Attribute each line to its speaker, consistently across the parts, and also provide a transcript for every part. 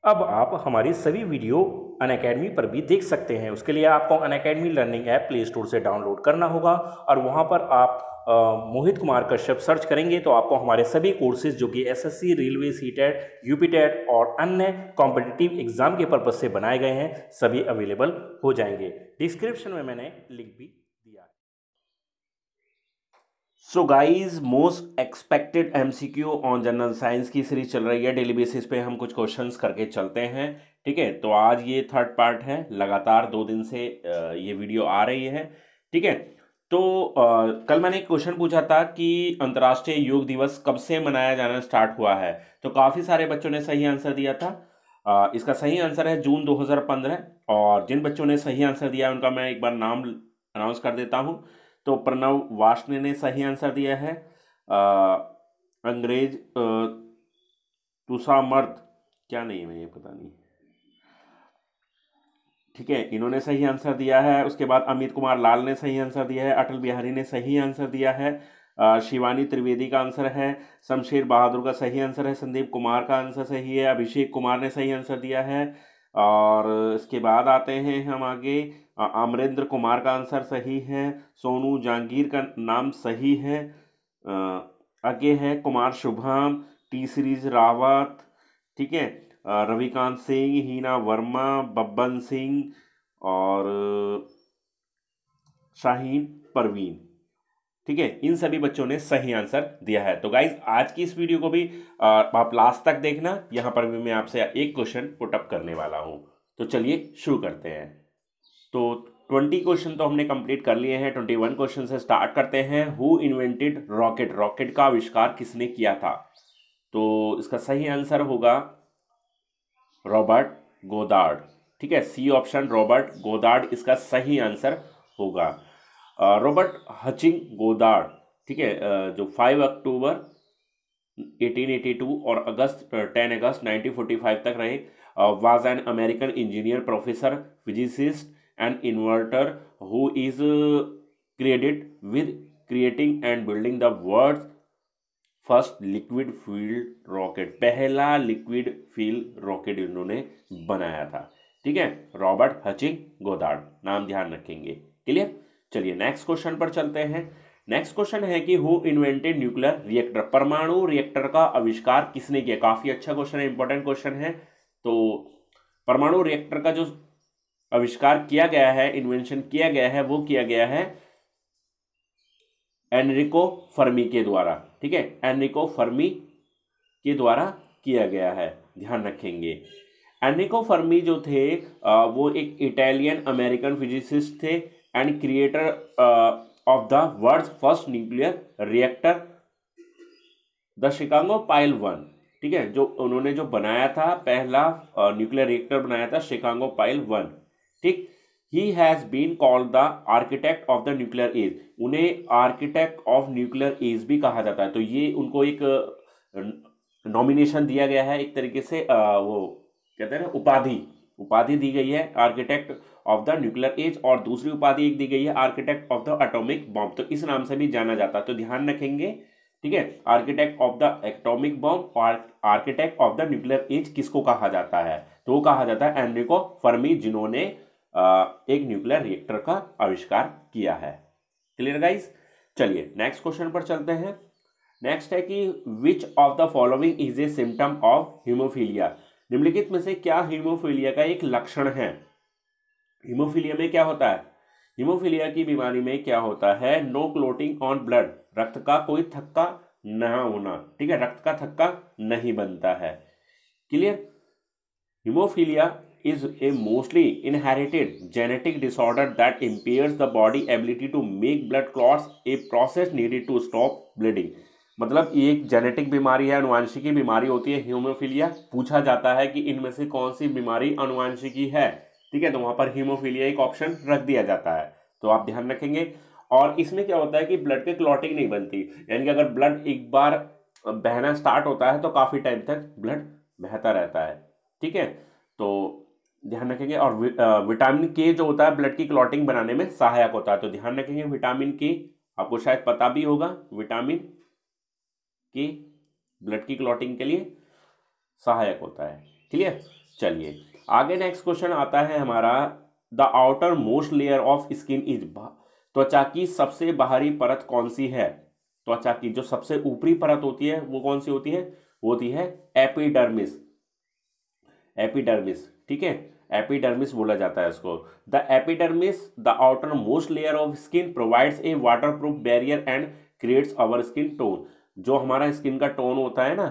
Speaker 1: अब आप हमारी सभी वीडियो अनअकैडमी पर भी देख सकते हैं। उसके लिए आपको Unacademy learning app play store से डाउनलोड करना होगा और वहाँ पर आप मोहित कुमार कश्यप सर्च करेंगे तो आपको हमारे सभी कोर्सेज जो कि एसएससी, रेलवे, सीटेट, यूपीटेट और अन्य कॉम्पिटिटिव एग्जाम के पर्पज से बनाए गए हैं, सभी अवेलेबल हो जाएंगे। डिस्क्रिप्शन में मैंने लिंक भी दिया है। So guys, most expected MCQ on general science की सीरीज चल रही है। डेली बेसिस पे हम कुछ क्वेश्चंस करके चलते हैं। ठीक है, तो आज ये थर्ड पार्ट है। लगातार 2 दिन से ये वीडियो आ रही है। ठीक है, तो कल मैंने एक क्वेश्चन पूछा था कि अंतर्राष्ट्रीय योग दिवस कब से मनाया जाना स्टार्ट हुआ है। तो काफ़ी सारे बच्चों ने सही आंसर दिया था। इसका सही आंसर है जून 2015। और जिन बच्चों ने सही आंसर दिया उनका मैं एक बार नाम अनाउंस कर देता हूँ। तो प्रणव वार्ष्णेय ने सही आंसर दिया है। अंग्रेज तुषामर्द, क्या नहीं है ये पता नहीं। ठीक है, इन्होंने सही आंसर दिया है। उसके बाद अमित कुमार लाल ने सही आंसर दिया है। अटल बिहारी ने सही आंसर दिया है। शिवानी त्रिवेदी का आंसर है। शमशेर बहादुर का सही आंसर है। संदीप कुमार का आंसर सही है। अभिषेक कुमार ने सही आंसर दिया है। और इसके बाद आते हैं हम आगे। अमरेंद्र कुमार का आंसर सही है। सोनू जहांगीर का नाम सही है। आगे है कुमार शुभम, टी सीरीज रावत। ठीक है, रविकांत सिंह, हीना वर्मा, बब्बन सिंह और शाहीन परवीन। ठीक है, इन सभी बच्चों ने सही आंसर दिया है। तो गाइज, आज की इस वीडियो को भी आप लास्ट तक देखना। यहां पर भी मैं आपसे एक क्वेश्चन पुट अप करने वाला हूं। तो चलिए शुरू करते हैं। तो 20 क्वेश्चन तो हमने कंप्लीट कर लिए हैं। 21 क्वेश्चन से स्टार्ट करते हैं। Who invented rocket? रॉकेट का आविष्कार किसने किया था? तो इसका सही आंसर होगा रॉबर्ट गोदार्ड। ठीक है, सी ऑप्शन रॉबर्ट गोदार्ड इसका सही आंसर होगा। रॉबर्ट हचिंग गोदार्ड, ठीक है, जो 5 अक्टूबर 1882 और 10 अगस्त 1945 तक रहे, was an American engineer, professor, physicist and inverter who is credit with creating and building the world first liquid fuel rocket. पहला लिक्विड फ्यूल रॉकेट इन्होंने बनाया था। ठीक है, रॉबर्ट हचिंग गोदार्ड, नाम ध्यान रखेंगे। क्लियर? चलिए नेक्स्ट क्वेश्चन पर चलते हैं। नेक्स्ट क्वेश्चन है कि हु इन्वेंटेड न्यूक्लियर रिएक्टर? परमाणु रिएक्टर का आविष्कार किसने किया? काफी अच्छा क्वेश्चन है, इंपॉर्टेंट क्वेश्चन है। तो परमाणु रिएक्टर का जो आविष्कार किया गया है, इन्वेंशन किया गया है, वो किया गया है एनरिको फर्मी के द्वारा। ठीक है, एनरिको फर्मी के द्वारा किया गया है, ध्यान रखेंगे। एनरिको फर्मी जो थे वो एक इटालियन अमेरिकन फिजिसिस्ट थे and creator of the world's first nuclear reactor, the Chicago pile 1। ठीक है, जो उन्होंने जो बनाया था पहला न्यूक्लियर रिएक्टर बनाया था शिकागो पाइल 1। ठीक, he has been called the architect of the nuclear age. उन्हें आर्किटेक्ट ऑफ न्यूक्लियर एज भी कहा जाता है। तो ये उनको एक नॉमिनेशन दिया गया है, एक तरीके से वो कहते हैं ना, उपाधि दी गई है architect of the nuclear age. और दूसरी उपाधि एक दी गई है architect of the atomic bomb. तो इस नाम से भी जाना जाता है, तो ध्यान रखेंगे। ठीक है, architect of the atomic bomb और architect of the nuclear age किसको कहा जाता है? तो वो कहा जाता है एनरिको फर्मी, जिन्होंने एक न्यूक्लियर रिएक्टर का आविष्कार किया है। Clear guys? चलिए नेक्स्ट क्वेश्चन पर चलते हैं। नेक्स्ट है कि which of the following is a symptom of haemophilia? निम्नलिखित में से क्या हीमोफीलिया का एक लक्षण है? हीमोफीलिया में क्या होता है? हीमोफीलिया की बीमारी में क्या होता है? नो क्लोटिंग ऑन ब्लड, रक्त का कोई थक्का न होना। ठीक है, रक्त का थक्का नहीं बनता है। Clear? Haemophilia is a mostly inherited genetic disorder that impairs the body ability to make blood clots, a process needed to stop bleeding। मतलब ये एक जेनेटिक बीमारी है, अनुवांशिकी बीमारी होती है हीमोफीलिया। पूछा जाता है कि इनमें से कौन सी बीमारी अनुवांशिकी है। ठीक है, तो वहां पर हीमोफीलिया एक ऑप्शन रख दिया जाता है, तो आप ध्यान रखेंगे। और इसमें क्या होता है कि ब्लड के क्लॉटिंग नहीं बनती, यानी कि अगर ब्लड एक बार बहना स्टार्ट होता है तो काफी टाइम तक ब्लड बहता रहता है। ठीक है, तो ध्यान रखेंगे। और विटामिन के जो होता है ब्लड की क्लॉटिंग बनाने में सहायक होता है, तो ध्यान रखेंगे। विटामिन के आपको शायद पता भी होगा, विटामिन के ब्लड की क्लॉटिंग के लिए सहायक होता है। क्लियर? चलिए आगे नेक्स्ट क्वेश्चन आता है हमारा, the outermost layer of skin is, त्वचा की सबसे बाहरी परत कौन सी है? त्वचा की जो सबसे ऊपरी परत होती है वो कौन सी होती है? वो होती है एपिडर्मिस। एपिडर्मिस, ठीक है, एपिडर्मिस बोला जाता है इसको। The epidermis, the outermost layer of skin, provides a waterproof barrier and creates our skin tone. जो हमारा स्किन का टोन होता है ना,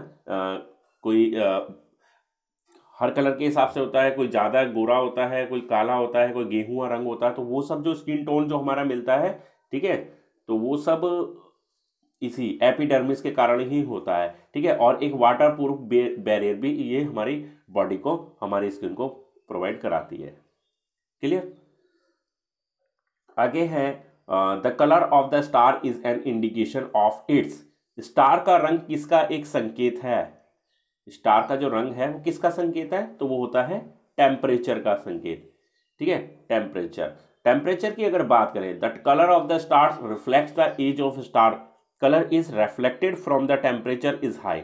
Speaker 1: कोई हर कलर के हिसाब से होता है, कोई ज़्यादा गोरा होता है, कोई काला होता है, कोई गेहुआ रंग होता है, तो वो सब जो स्किन टोन जो हमारा मिलता है, ठीक है, तो वो सब इसी एपिडर्मिस के कारण ही होता है, ठीक है। और एक वाटर प्रूफ बैरियर भी ये हमारी बॉडी को, हमारी स्किन को प्रोवाइड कराती है। क्लियर? आगे है the colour of the star is an indication of its. Star का रंग किसका एक संकेत है? स्टार का जो रंग है वो किसका संकेत है? तो वो होता है टेम्परेचर का संकेत, ठीक है, टेम्परेचर। टेम्परेचर की अगर बात करें, the colour of the stars reflects the age of star, colour is reflected from the temperature is high,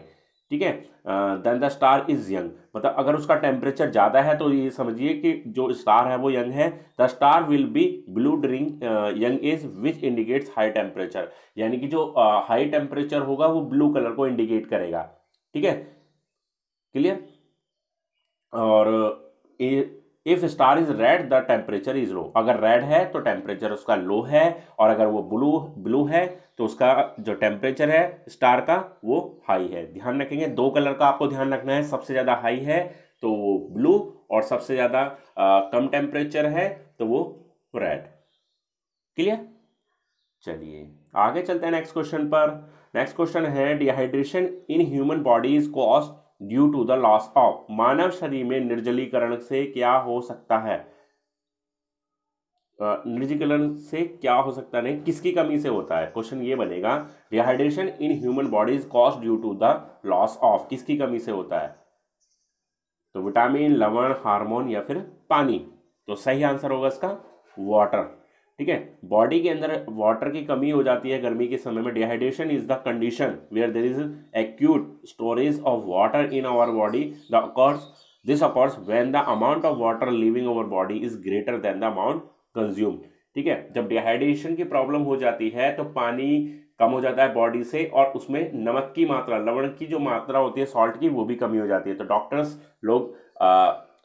Speaker 1: ठीक है, then the star is young. मतलब अगर उसका टेम्परेचर ज़्यादा है तो ये समझिए कि जो स्टार है वो यंग है। The star will be blue during young age which indicates high temperature, यानी कि जो हाई टेम्परेचर होगा वो ब्लू कलर को इंडिकेट करेगा, ठीक है। क्लियर? और if star is read the temperature is low, अगर रेड है तो टेम्परेचर उसका लो है, और अगर वो ब्लू है तो उसका जो टेम्परेचर है स्टार का वो हाई है। ध्यान रखेंगे, दो कलर का आपको ध्यान रखना है, सबसे ज़्यादा हाई है तो वो ब्लू, और सबसे ज़्यादा कम टेम्परेचर है तो वो रेड। क्लियर? चलिए आगे चलते हैं नेक्स्ट क्वेश्चन पर। नेक्स्ट क्वेश्चन है, dehydration in human body is caused due to the loss of. मानव शरीर में निर्जलीकरण से क्या हो सकता है? निर्जलीकरण से क्या हो सकता है, किसकी कमी से होता है? क्वेश्चन ये बनेगा, dehydration in human body is caused due to the loss of, किसकी कमी से होता है? तो विटामिन, लवण, हार्मोन या फिर पानी। तो सही आंसर होगा इसका वाटर, ठीक है। बॉडी के अंदर वाटर की कमी हो जाती है गर्मी के समय में। Dehydration is the condition where there is acute storage of water in our body. This occurs when the amount of water leaving our body is greater than the amount consume, ठीक है। जब डिहाइड्रेशन की problem हो जाती है तो पानी कम हो जाता है बॉडी से, और उसमें नमक की मात्रा, लवण की जो मात्रा होती है, सॉल्ट की, वो भी कमी हो जाती है। तो डॉक्टर्स लोग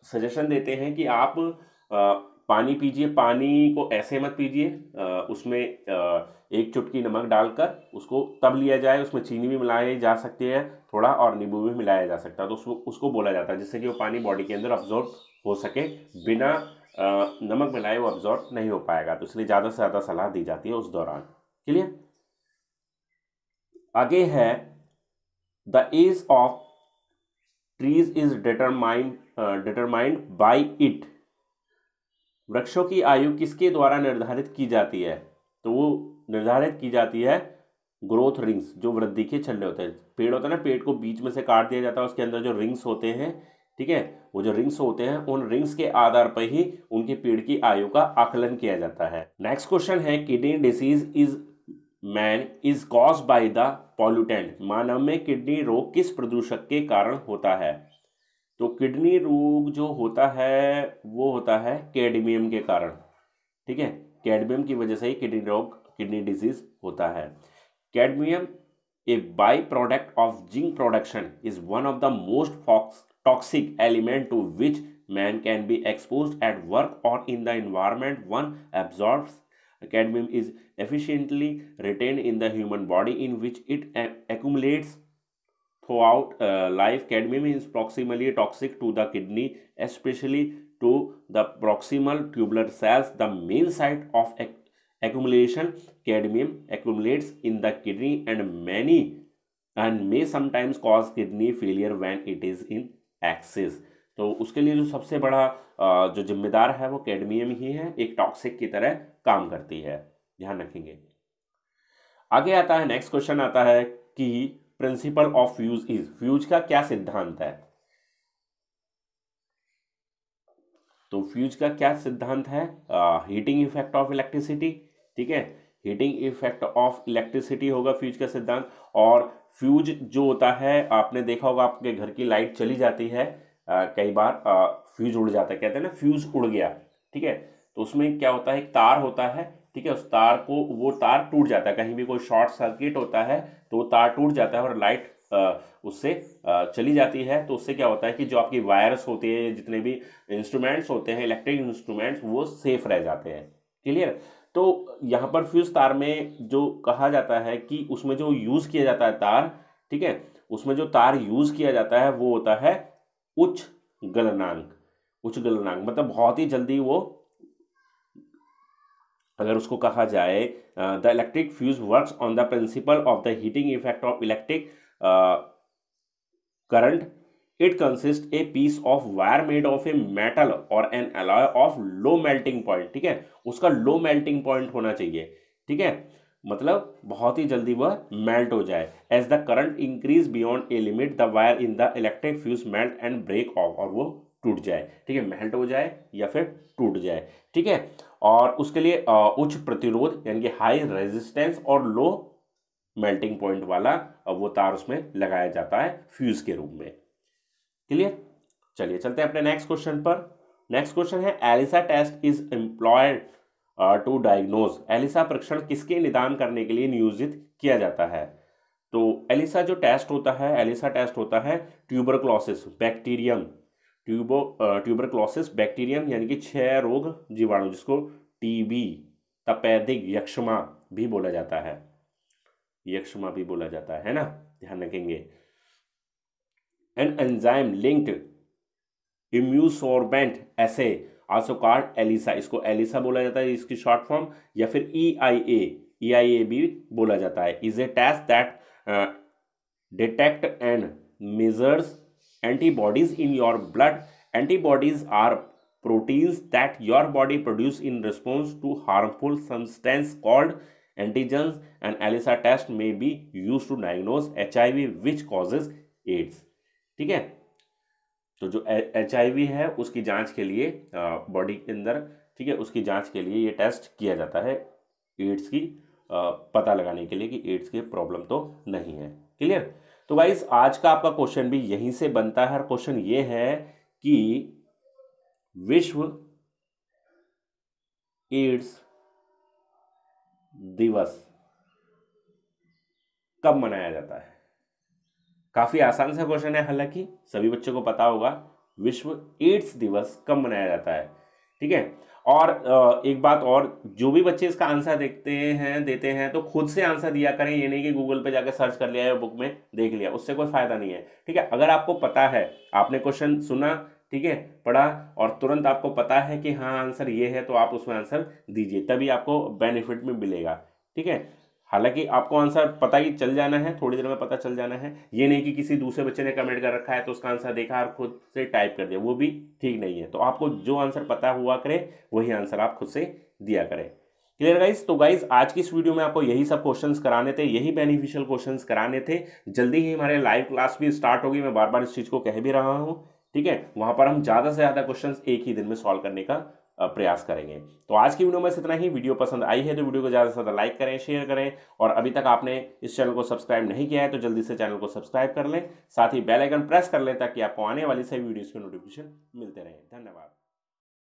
Speaker 1: सजेशन देते हैं कि आप पानी पीजिए। पानी को ऐसे मत पीजिए, उसमें एक चुटकी नमक डालकर उसको तब लिया जाए, उसमें चीनी भी मिलाई जा सकती है थोड़ा, और नींबू भी मिलाया जा सकता है, तो उसको बोला जाता है, जिससे कि वो पानी बॉडी के अंदर अब्जॉर्ब हो सके। बिना नमक मिलाए वो अब्जॉर्ब नहीं हो पाएगा, तो इसलिए ज़्यादा से ज़्यादा सलाह दी जाती है उस दौरान। क्लियर? आगे है, the age of trees is determined by it. वृक्षों की आयु किसके द्वारा निर्धारित की जाती है? तो वो निर्धारित की जाती है ग्रोथ रिंग्स, जो वृद्धि के छल्ले होते हैं। पेड़ होता है ना, पेड़ को बीच में से काट दिया जाता है, उसके अंदर जो रिंग्स होते हैं, ठीक है, वो जो रिंग्स होते हैं, उन रिंग्स के आधार पर ही उनके पेड़ की आयु का आकलन किया जाता है। नेक्स्ट क्वेश्चन है, kidney disease is man is caused by the pollutant. मानव में किडनी रोग किस प्रदूषक के कारण होता है? तो किडनी रोग जो होता है वो होता है कैडमियम के कारण, ठीक है, कैडमियम की वजह से ही किडनी रोग, किडनी डिजीज होता है। Cadmium, a byproduct of zinc production, is one of the most toxic element to which man can be exposed at work or in the environment one absorbs. Cadmium is efficiently retained in the human body in which it accumulates throughout life. Cadmium is proximally toxic to the kidney, especially to the proximal tubular cells, the main site of accumulation. Cadmium accumulates in the kidney and may sometimes cause kidney failure when it is in excess. तो उसके लिए जो सबसे बड़ा जो जिम्मेदार है वो कैडमियम ही है, एक टॉक्सिक की तरह काम करती है, ध्यान रखेंगे। आगे आता है, नेक्स्ट क्वेश्चन आता है कि principle of fuse is, fuse का क्या सिद्धांत है? तो फ्यूज का क्या सिद्धांत है? हीटिंग इफेक्ट ऑफ इलेक्ट्रिसिटी, ठीक है, हीटिंग इफेक्ट ऑफ इलेक्ट्रिसिटी होगा फ्यूज का सिद्धांत। और फ्यूज जो होता है, आपने देखा होगा आपके घर की लाइट चली जाती है, कई बार फ्यूज उड़ जाता है, कहते हैं ना फ्यूज उड़ गया, ठीक है। तो उसमें क्या होता है, एक तार होता है, ठीक है, उस तार को, वो तार टूट जाता है, कहीं भी कोई शॉर्ट सर्किट होता है तो वो तार टूट जाता है और लाइट उससे चली जाती है। तो उससे क्या होता है कि जो आपकी वायर्स होती है, जितने भी इंस्ट्रूमेंट्स होते हैं, इलेक्ट्रिक इंस्ट्रूमेंट्स, वो सेफ रह जाते हैं। क्लियर। तो यहाँ पर फ्यूज तार में जो कहा जाता है कि उसमें जो यूज़ किया जाता है तार, ठीक है, उसमें जो तार यूज़ किया जाता है वो होता है उच्च गलनांक। उच्च गलनांक मतलब बहुत ही जल्दी वो, अगर उसको कहा जाए, the electric fuse works on the principle of the heating effect of electric current. It consist a piece of wire made of a metal और an alloy of low melting point, ठीक है, उसका लो मेल्टिंग पॉइंट होना चाहिए, ठीक है, मतलब बहुत ही जल्दी वह मेल्ट हो जाए। As the current increase beyond a limit the wire in the electric fuse melt and break off, और वो टूट जाए, ठीक है, मेल्ट हो जाए या फिर टूट जाए, ठीक है। और उसके लिए उच्च प्रतिरोध यानी कि हाई रेजिस्टेंस और लो मेल्टिंग पॉइंट वाला वो तार उसमें लगाया जाता है फ्यूज के रूप में। क्लियर। चलिए चलते हैं अपने नेक्स्ट क्वेश्चन पर। नेक्स्ट क्वेश्चन है, ELISA test is employed to diagnose. ELISA परीक्षण किसके निदान करने के लिए नियोजित किया जाता है? तो एलिसा जो टेस्ट होता है, एलिसा टेस्ट होता है ट्यूबरक्लोसिस बैक्टीरियम, ट्यूबरक्लोसिस बैक्टीरियम यानी कि क्षय रोग जीवाणु, जिसको टीबी, तपेदिक, यक्ष्मा भी बोला जाता है, यक्ष्मा भी बोला जाता है ना, ध्यान रखेंगे। एन एंजाइम लिंक्ड इम्यूसोर्बेंट ऐसे आल्सो कॉल्ड एलिसा, इसको एलिसा बोला जाता है, इसकी शॉर्ट फॉर्म, या फिर EIA भी बोला जाता है। Is a test that detect and measures antibodies in your blood. Antibodies are proteins that your body produce in response to harmful substance called antigens. An ELISA test may be used to diagnose HIV which causes AIDS. ठीक है, तो जो HIV है उसकी जांच के लिए body के अंदर, ठीक है, उसकी जांच के लिए ये टेस्ट किया जाता है, एड्स की पता लगाने के लिए कि एड्स की प्रॉब्लम तो नहीं है। क्लियर। तो गाइस आज का आपका क्वेश्चन भी यहीं से बनता है। क्वेश्चन ये है कि विश्व एड्स दिवस कब मनाया जाता है? काफी आसान सा क्वेश्चन है, हालांकि सभी बच्चों को पता होगा विश्व एड्स दिवस कब मनाया जाता है, ठीक है। और एक बात और, जो भी बच्चे इसका आंसर देते हैं तो खुद से आंसर दिया करें, ये नहीं कि गूगल पे जाकर सर्च कर लिया या बुक में देख लिया, उससे कोई फायदा नहीं है, ठीक है। अगर आपको पता है, आपने क्वेश्चन सुना, ठीक है, पढ़ा और तुरंत आपको पता है कि हाँ आंसर ये है, तो आप उसमें आंसर दीजिए, तभी आपको बेनिफिट में मिलेगा, ठीक है। हालांकि आपको आंसर पता ही चल जाना है, थोड़ी देर में पता चल जाना है, ये नहीं कि किसी दूसरे बच्चे ने कमेंट कर रखा है तो उसका आंसर देखा और खुद से टाइप कर दिया, वो भी ठीक नहीं है। तो आपको जो आंसर पता हुआ करे वही आंसर आप खुद से दिया करें। Clear guys. तो गाइस आज की इस वीडियो में आपको यही सब क्वेश्चंस कराने थे, यही बेनिफिशियल क्वेश्चंस कराने थे। जल्दी ही हमारे लाइव क्लास भी स्टार्ट होगी, मैं बार बार इस चीज़ को कह भी रहा हूँ, ठीक है। वहाँ पर हम ज़्यादा से ज़्यादा क्वेश्चन एक ही दिन में सॉल्व करने का प्रयास करेंगे। तो आज की वीडियो में इतना ही। वीडियो पसंद आई है तो वीडियो को ज़्यादा से ज़्यादा लाइक करें, शेयर करें, और अभी तक आपने इस चैनल को सब्सक्राइब नहीं किया है तो जल्दी से चैनल को सब्सक्राइब कर लें, साथ ही बेल आइकन प्रेस कर लें ताकि आपको आने वाली सभी वीडियोज़ के नोटिफिकेशन मिलते रहें। धन्यवाद।